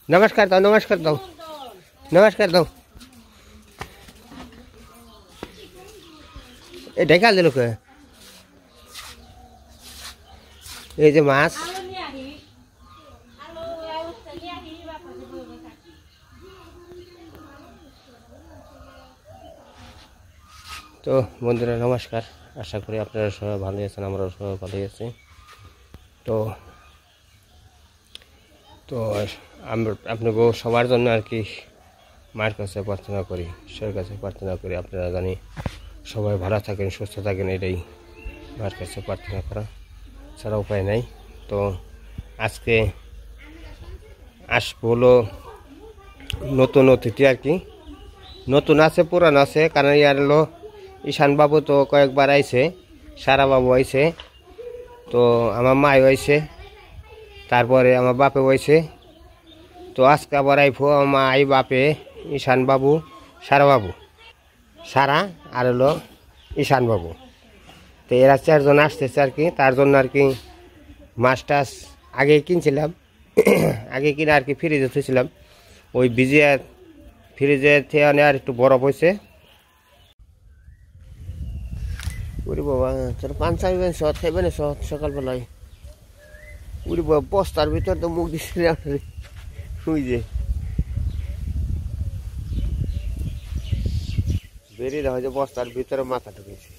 नमस्कार दाओ नमस्कार दाओ नमस्कार दाओ ए ढेका दिल के ये जो माছ तो बंधुरा नमस्कार आशा करी আপনারা সবাই ভালো আছেন আমরাও সবাই ভালো আছি তো তো আমরা আপনাকে সবার জন্য আর কি মার কাছে প্রার্থনা করি ঈশ্বরের কাছে প্রার্থনা করি আপনারা জানি সবাই ভালো থাকেন সুস্থ থাকেন এটাই মার কাছে প্রার্থনা করা ছাড়া উপায় নাই তো আজকে আসবো হলো নতুন অতিথি আর কি নতুন আছে পুরান আছে কারণ ইয়ার হলো ঈশান বাবু তো কয়েকবার আইছে সারা বাবু আইছে তো আমার মাই আইছে তারপরে আমার বাপে আইছে তো আজকে আবার আইফো আমার মাই বাপে ঈশান বাবু সারা বাবু সারা আর হলো ঈশান বাবু তো এরা চারজন আসতেছে আর কি তার জন্য আর কি মাছ টাছ আগে কিনছিলাম আগে কিনে আর কি ফ্রিজে থুইছিলাম ওই ভিজিয়ে ফ্রিজে থেকে আর একটু বরফ হয়েছে উড়ি বাবা তোর পান চাইবেন সৎ খাইবেন সৎ সকালবেলায় উড়ি বাবা বস্তার ভিতর তো মুখ দিচ্ছিলাম শুই যে বেরিয়ে দেখা যায় বস্তার ভিতরে মাথা ঢুকেছে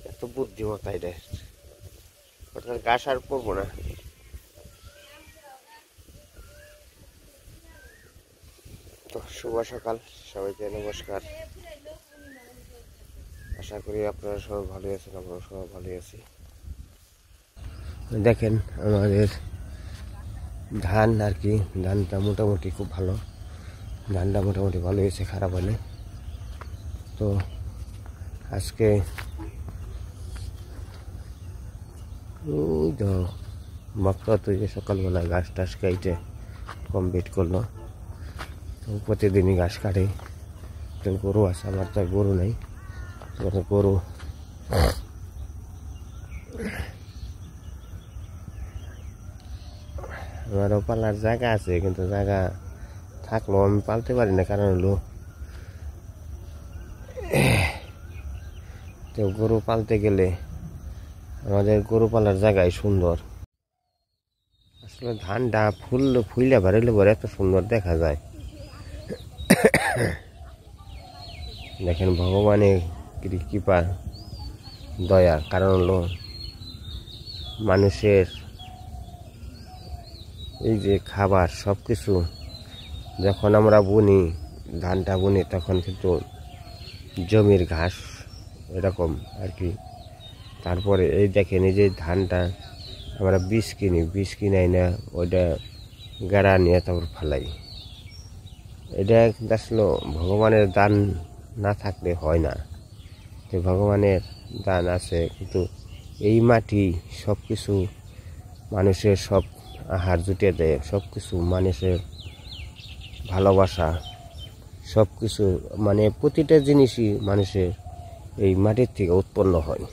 এত বুদ্ধিমত্তা এটা ঘাস আর পড়বো না তো শুভ সকাল সবাইকে নমস্কার আশা করি আপনারা সবাই ভালো আছেন আমরা সবাই ভালো আছি দেখেন আমাদের ধান আর কি ধানটা মোটামুটি খুব ভালো ধানটা মোটামুটি ভালো হয়েছে খারাপ হলে তো আজকে ওই তো মক্কা তুই সকালবেলা ঘাস টাস কাইটে কমপ্লিট করলো প্রতিদিনই ঘাস কাটে তো গরু আছে আমার তো গরু নাই গরু আমারও পালার জায়গা আছে কিন্তু জায়গা থাকলেও আমি পালতে পারি না কারণ হলো তো গরু পালতে গেলে আমাদের গরু পালার জায়গায় সুন্দর আসলে ধানটা ফুললে বাড়িলে পরে এত সুন্দর দেখা যায় দেখেন ভগবানের কৃপা দয়া কারণ হলো মানুষের এই যে খাবার সব কিছু যখন আমরা বুনি ধানটা বুনি তখন কিন্তু জমির ঘাস এরকম আর কি তারপরে এই দেখেন এই যে ধানটা আমরা বীজ কিনাই না ওইটা গাড়া নিয়ে তারপর ফেলাই এটা আসলে ভগবানের দান না থাকলে হয় না তো ভগবানের দান আছে কিন্তু এই মাটি সব কিছু মানুষের সব আহার জুটিয়ে দেয় সব কিছু মানুষের ভালোবাসা সব কিছু মানে প্রতিটা জিনিসই মানুষের এই মাটির থেকে উৎপন্ন হয়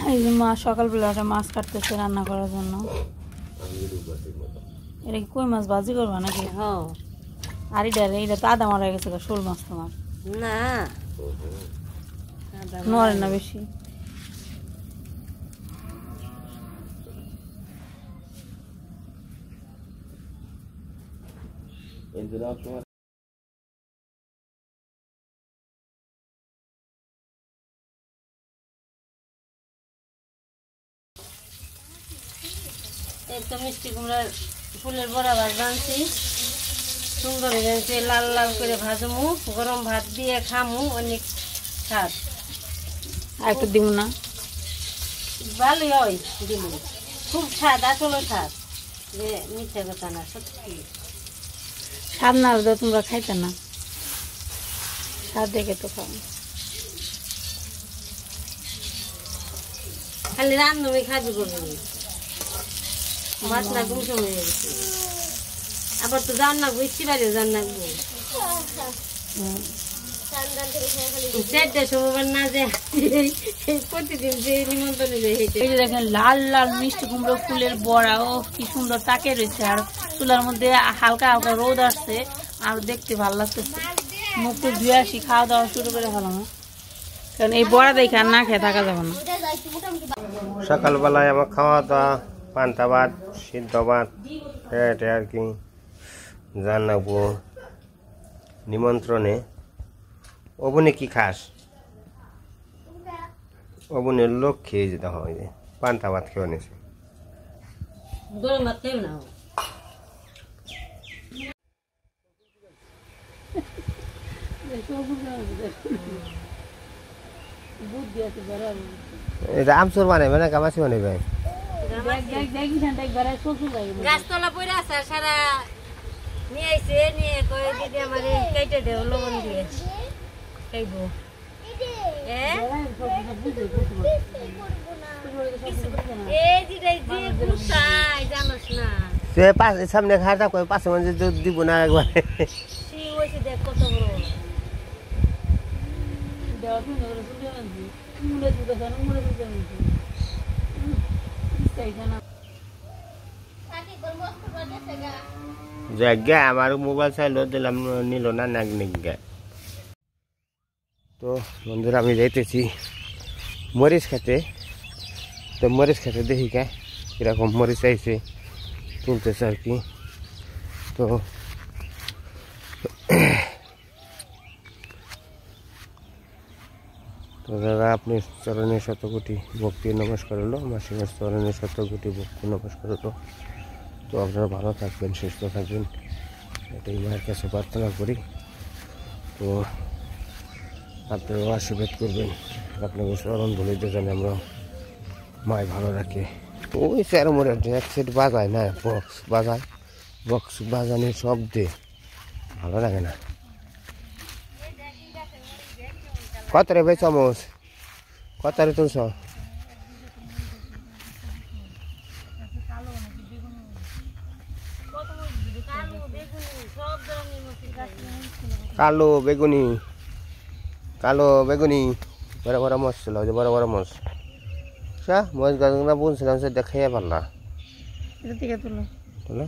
এই যে মা সকালবেলা মাছ কাটতেছে রান্না করার জন্য এটা কি কই মাছ ভাজি করবা নাকি হ্যাঁ আর এটা তো আদা মারা গেছে শোল মাছ তোমার না নড়ে না বেশি এই তো মিষ্টি কুমড়ার ফুলের বড়া ভাত বানছি সুন্দর হয়ে গেছে লাল লাল করে ভাজমু গরম ভাত দিয়ে খামু অনেক স্বাদ আর একটু দিব না ভালোই হয় দিল খুব স্বাদ আসলে স্বাদ যে মিথ্যা কথা না সত্যি স্বাদ না হলে তোমরা খাইতে না স্বাদ দেখে তো খাও খালি রান্ধবে খাজু করবি মাছ না গুমসম হয়ে গেছে আবার তো জান না বুঝতে পারি জান না চারটার সময় না যে প্রতিদিন যে নিমন্ত্রণে যায় এই যে দেখেন লাল লাল মিষ্টি কুমড়ো ফুলের বড়া, ও কি সুন্দর তাকে রয়েছে, আর চুলার মধ্যে হালকা হালকা রোদ আসছে, আর দেখতে ভালো লাগতেছে। মুখ তো ধুয়ে আসি, খাওয়া দাওয়া শুরু করে ফেলাম, কারণ এই বড়া দেখে আর না খেয়ে থাকা যাবে না। সকালবেলায় আমার খাওয়া দাওয়া পান্তা ভাত, সিদ্ধ ভাত, এটা আর কি জানাবো নিমন্ত্রণে। ওবনে কি খাস? ওবনের লোক খেয়ে যেতে হয়, যে পান্তা ভাত খেয়ে নিয়েছে। গরম ভাত খাইবে না? এটা আমচুর বানাইবে না কামাসি বানাইবে? গাছতলা পড়ে আছে, সারা নিয়ে আইছে, নিয়ে কয়ে দিদি আমার কেটে দেও লবণ দিয়ে খাইবো। জানোস না সে সামনে খাটা করে পাশে মানে দিব না একবার। দেখ কত বড় জায়গা আমার মোবাইল চাইলো দিলাম, নিল না নাক নিজ্ঞা। তো বন্ধুরা আমি যাইতেছি মরিচ খেতে। তো মরিচ খেতে দেখি কে এরকম মরিচ চাইছে, তুলতেছে আর কি। তো তো দাদা আপনি চরণের শতকোটি ভক্তি নমস্কার হলো, মাসিমার চরণের শতকোটি ভক্তি নমস্কার হলো। তো আপনারা ভালো থাকবেন, সুস্থ থাকবেন, এটাই মায়ের কাছে প্রার্থনা করি। তো আপনারাও আশীর্বাদ করবেন, আপনাকে স্মরণ ভুলিতে জানি আমরা মায় ভালো রাখে। ওই স্যার মোড়ে এক সেট বাজায় না, বক্স বাজানোর শব্দে ভালো লাগে না। কত রে ভাই চামচ, কত রে তুলছ? কালো বেগুনি, কালো বেগুনি, বড় বড় মাছ ছিল, বড় বড় মাছ। মাছ গাছগুলো বলছিলাম সে দেখাইয়া পারলা। তুলো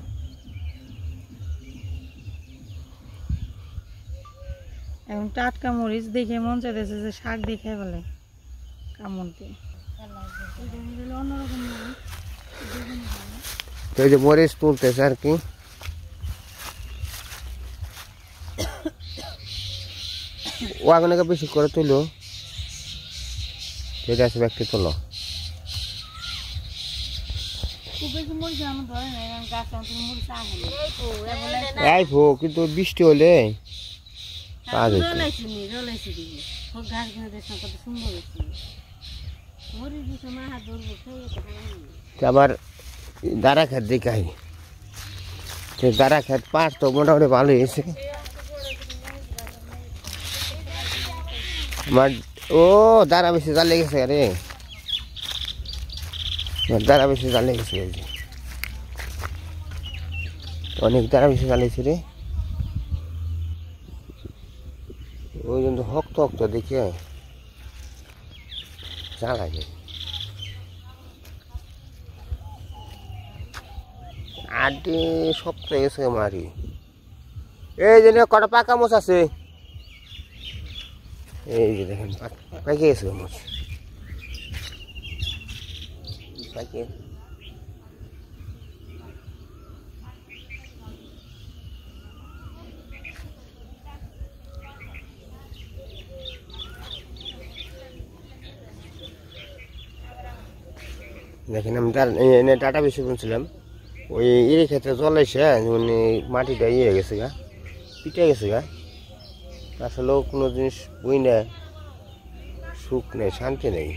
এখন টাটকা মরিচ দেখে মন চাইতেছে যে শাক দেখে বলে কামড় দিয়ে অন্যরকম মরিচ। তো এই যে মরিচ তুলতেছে আর কি। ও আগুনকে বেশি করে তুলো, যেটা আছে ব্যক্তি তোলো। এই ভো কিন্তু বৃষ্টি হলে আবার দাঁড়া খেত দেখাই, দাঁড়া খেত পাট তো মোটামুটি ভালো হয়েছে। আমার ও দাঁড়া বেশি জাল লেগেছে, আরে দাঁড়া বেশি জাল লেগেছে, অনেক দাঁড়া বেশি জ্বালিয়েছে রে। ওই জন্য হক্ত হক্ত দেখে জ্বালাবে। আড্ডি শক্ত গেছে মারি। এই যে কটা পাকা মোচ আছে, এই যে দেখেন পাকে গেছে মোচ, পাকে। দেখেন আমি ডাটা বেশি বুনছিলাম, ওই এর ক্ষেত্রে জল এসে মানে মাটিটা ইয়ে গেছে গা, পিটে গেছে গা। আসলেও কোনো জিনিস বই না, সুখ নেই, শান্তি নেই।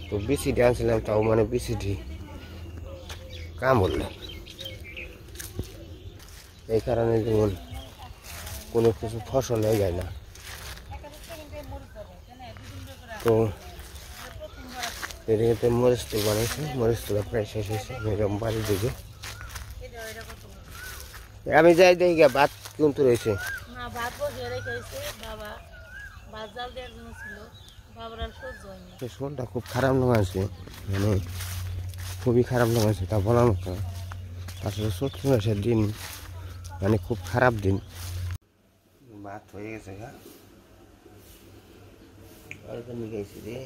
তো বিসিডি আনছিলাম, তাও মানে বিসিডি কাম বললো। এই কারণে যেমন কোনো কিছু ফসল হয়ে যায় না। তো এদিকে মরিচ তুল বানাইছে, মরিচ তুলা প্রায় শেষ হয়েছে এরকম বাড়ির দিকে। আমি যাই দেখি ভাত কিন্তু রয়েছে। ভাত বসিয়ে রেখেছে বাবা, ভাত জাল দেওয়ার জন্য ছিল, বাবার আর সহ্য হয়নি। শরীরটা খুব খারাপ লাগাচ্ছে, মানে খুবই খারাপ লাগাচ্ছে, তা বলার মতো না। আসলে চৈত্র মাসের দিন মানে খুব খারাপ দিন। ভাত হয়ে গেছে, অর্গানিক গেছি রে।